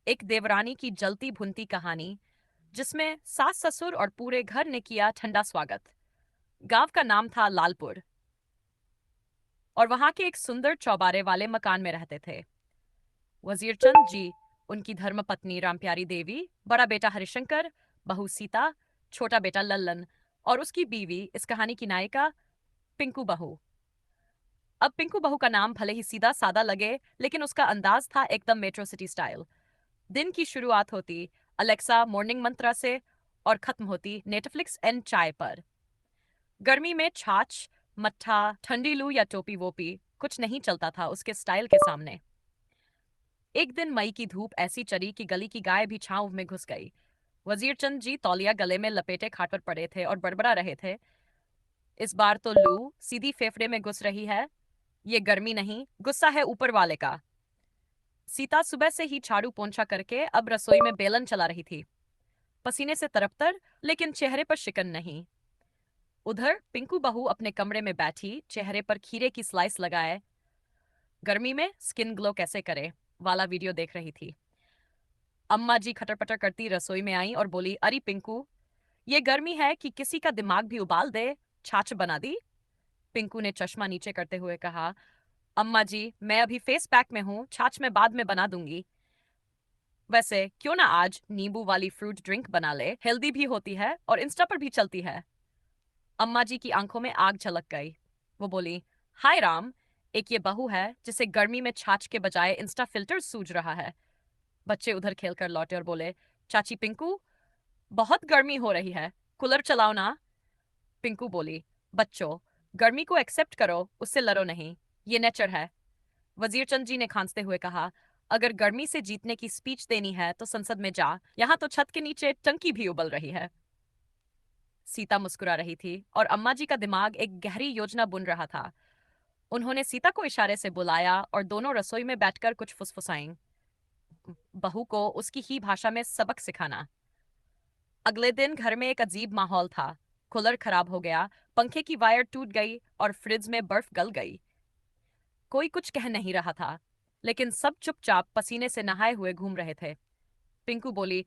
एक देवरानी की जलती भुनती कहानी जिसमें सास ससुर और पूरे घर ने किया ठंडा स्वागत। गांव का नाम था लालपुर और वहां के एक सुंदर चौबारे वाले मकान में रहते थे वजीर चंद जी, उनकी धर्मपत्नी रामप्यारी देवी, बड़ा बेटा हरिशंकर, बहू सीता, छोटा बेटा लल्लन और उसकी बीवी इस कहानी की नायिका पिंकू बहू। अब पिंकू बहू का नाम भले ही सीधा सादा लगे, लेकिन उसका अंदाज था एकदम मेट्रो सिटी स्टाइल। दिन की शुरुआत होती अलेक्सा मॉर्निंग मंत्रा से और खत्म होती नेटफ्लिक्स एंड चाय पर। गर्मी में छाछ, मट्ठा, ठंडी लू या टोपी वोपी कुछ नहीं चलता था उसके स्टाइल के सामने। एक दिन मई की धूप ऐसी चढ़ी कि गली की गाय भी छांव में घुस गई। वजीर चंद जी तौलिया गले में लपेटे खाट पर पड़े थे और बड़बड़ा रहे थे, इस बार तो लू सीधी फेफड़े में घुस रही है। ये गर्मी नहीं, गुस्सा है ऊपर वाले का। सीता सुबह से ही झाड़ू पोंछा करके अब रसोई में बेलन चला रही थी, पसीने से तरबतर, लेकिन चेहरे पर शिकन नहीं। उधर पिंकू बहू अपने कमरे में बैठी चेहरे पर खीरे की स्लाइस लगाए गर्मी में स्किन ग्लो कैसे करे वाला वीडियो देख रही थी। अम्मा जी खटर पटर करती रसोई में आई और बोली, अरे पिंकू, ये गर्मी है कि किसी का दिमाग भी उबाल दे, छाछ बना दी। पिंकू ने चश्मा नीचे करते हुए कहा, अम्मा जी मैं अभी फेस पैक में हूँ, छाछ में बाद में बना दूंगी। वैसे क्यों ना आज नींबू वाली फ्रूट ड्रिंक बना ले, हेल्दी भी होती है और इंस्टा पर भी चलती है। अम्मा जी की आंखों में आग झलक गई। वो बोली, हाय राम, एक ये बहू है जिसे गर्मी में छाछ के बजाय इंस्टा फिल्टर सूझ रहा है। बच्चे उधर खेलकर लौटे और बोले, चाची पिंकू, बहुत गर्मी हो रही है, कूलर चलाओ ना। पिंकू बोली, बच्चों, गर्मी को एक्सेप्ट करो, उससे लड़ो नहीं, ये नेचर है। वजीर चंद जी ने खांसते हुए कहा, अगर गर्मी से जीतने की स्पीच देनी है तो संसद में जा, यहाँ तो छत के नीचे टंकी भी उबल रही है। सीता मुस्कुरा रही थी और अम्मा जी का दिमाग एक गहरी योजना बुन रहा था। उन्होंने सीता को इशारे से बुलाया और दोनों रसोई में बैठकर कुछ फुसफुसाईं, बहू को उसकी ही भाषा में सबक सिखाना। अगले दिन घर में एक अजीब माहौल था। कूलर खराब हो गया, पंखे की वायर टूट गई और फ्रिज में बर्फ गल गई। कोई कुछ कह नहीं रहा था, लेकिन सब चुपचाप पसीने से नहाए हुए घूम रहे थे। पिंकू बोली,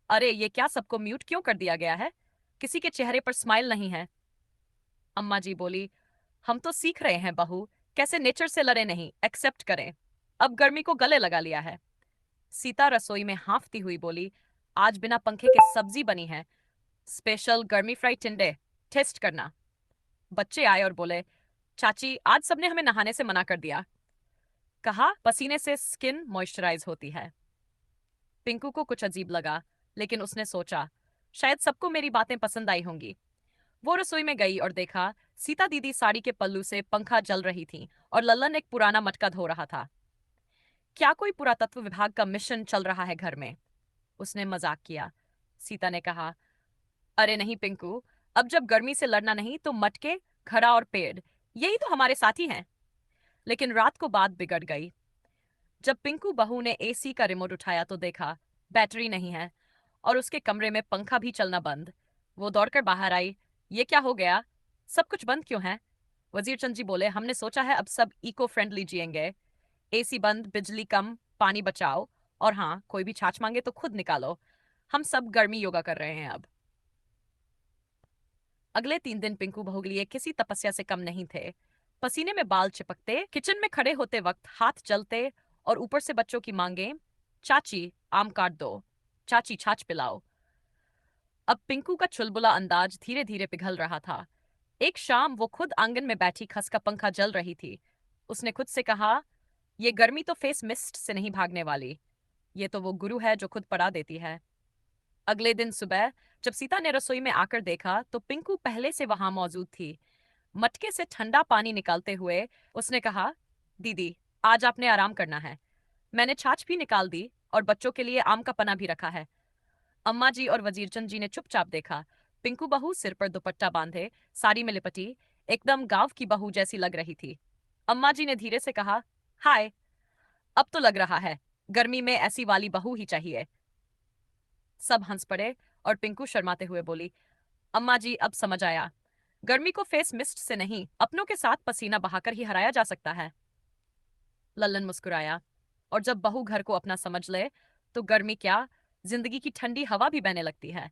अरे ये क्या, सबको म्यूट क्यों कर दिया गया है? किसी के चेहरे पर स्माइल नहीं है। अम्मा जी बोली, हम तो सीख रहे हैं बहू, कैसे नेचर से लड़े नहीं, एक्सेप्ट करें। अब गर्मी को गले लगा लिया है। सीता रसोई में हांफती हुई बोली, आज बिना पंखे के सब्जी बनी है, स्पेशल गर्मी फ्राई टिंडे, टेस्ट करना। बच्चे आए और बोले, चाची आज सबने हमें नहाने से मना कर दिया, कहा पसीने से स्किन मॉइस्चराइज होती है। पिंकू को कुछ अजीब लगा, लेकिन उसने सोचा शायद सबको मेरी बातें पसंद आई होंगी। वो रसोई में गई और देखा सीता दीदी साड़ी के पल्लू से पंखा जल रही थी और लल्लन एक पुराना मटका धो रहा था। क्या कोई पुरातत्व विभाग का मिशन चल रहा है घर में? उसने मजाक किया। सीता ने कहा, अरे नहीं पिंकू, अब जब गर्मी से लड़ना नहीं तो मटके, घड़ा और पेड़, यही तो हमारे साथी हैं। लेकिन रात को बात बिगड़ गई। जब पिंकू बहू ने एसी का रिमोट उठाया तो देखा बैटरी नहीं है और उसके कमरे में पंखा भी चलना बंद। वो दौड़कर बाहर आई, ये क्या हो गया, सब कुछ बंद क्यों है? वजीर चंद जी बोले, हमने सोचा है अब सब इको फ्रेंडली जिएंगे, एसी बंद, बिजली कम, पानी बचाओ, और हाँ, कोई भी छाछ मांगे तो खुद निकालो, हम सब गर्मी योगा कर रहे हैं अब। अगले 3 दिन पिंकू बहू के लिए किसी तपस्या से कम नहीं थे। पसीने में बाल चिपकते, किचन में खड़े होते वक्त हाथ जलते और ऊपर से बच्चों की मांगे, चाची आम काट दो, चाची छाछ पिलाओ। अब पिंकू का चुलबुला अंदाज धीरे धीरे पिघल रहा था। एक शाम वो खुद आंगन में बैठी खस का पंखा जल रही थी। उसने खुद से कहा, ये गर्मी तो फेस मिस्ट से नहीं भागने वाली, ये तो वो गुरु है जो खुद पड़ा देती है। अगले दिन सुबह जब सीता ने रसोई में आकर देखा तो पिंकू पहले से वहां मौजूद थी। मटके से ठंडा पानी निकालते हुए उसने कहा, दीदी आज आपने आराम करना है, मैंने छाछ भी निकाल दी और बच्चों के लिए आम का पना भी रखा है। अम्मा जी और वजीरचंद जी ने चुपचाप देखा। पिंकू बहू सिर पर दुपट्टा बांधे, साड़ी में लिपटी, एकदम गांव की बहू जैसी लग रही थी। अम्मा जी ने धीरे से कहा, हाय, अब तो लग रहा है गर्मी में ऐसी वाली बहू ही चाहिए। सब हंस पड़े और पिंकू शर्माते हुए बोली, अम्मा जी अब समझ आया, गर्मी को फेस मिस्ट से नहीं अपनों के साथ पसीना बहाकर ही हराया जा सकता है। लल्लन मुस्कुराया, और जब बहू घर को अपना समझ ले तो गर्मी क्या, जिंदगी की ठंडी हवा भी बहने लगती है।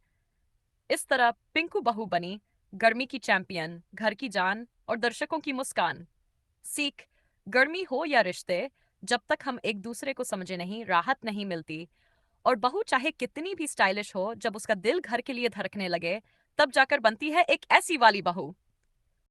इस तरह पिंकू बहू बनी गर्मी की चैंपियन, घर की जान और दर्शकों की मुस्कान। सीख, गर्मी हो या रिश्ते, जब तक हम एक दूसरे को समझे नहीं, राहत नहीं मिलती। और बहू चाहे कितनी भी स्टाइलिश हो, जब उसका दिल घर के लिए धड़कने लगे, तब जाकर बनती है एक ऐसी वाली बहू।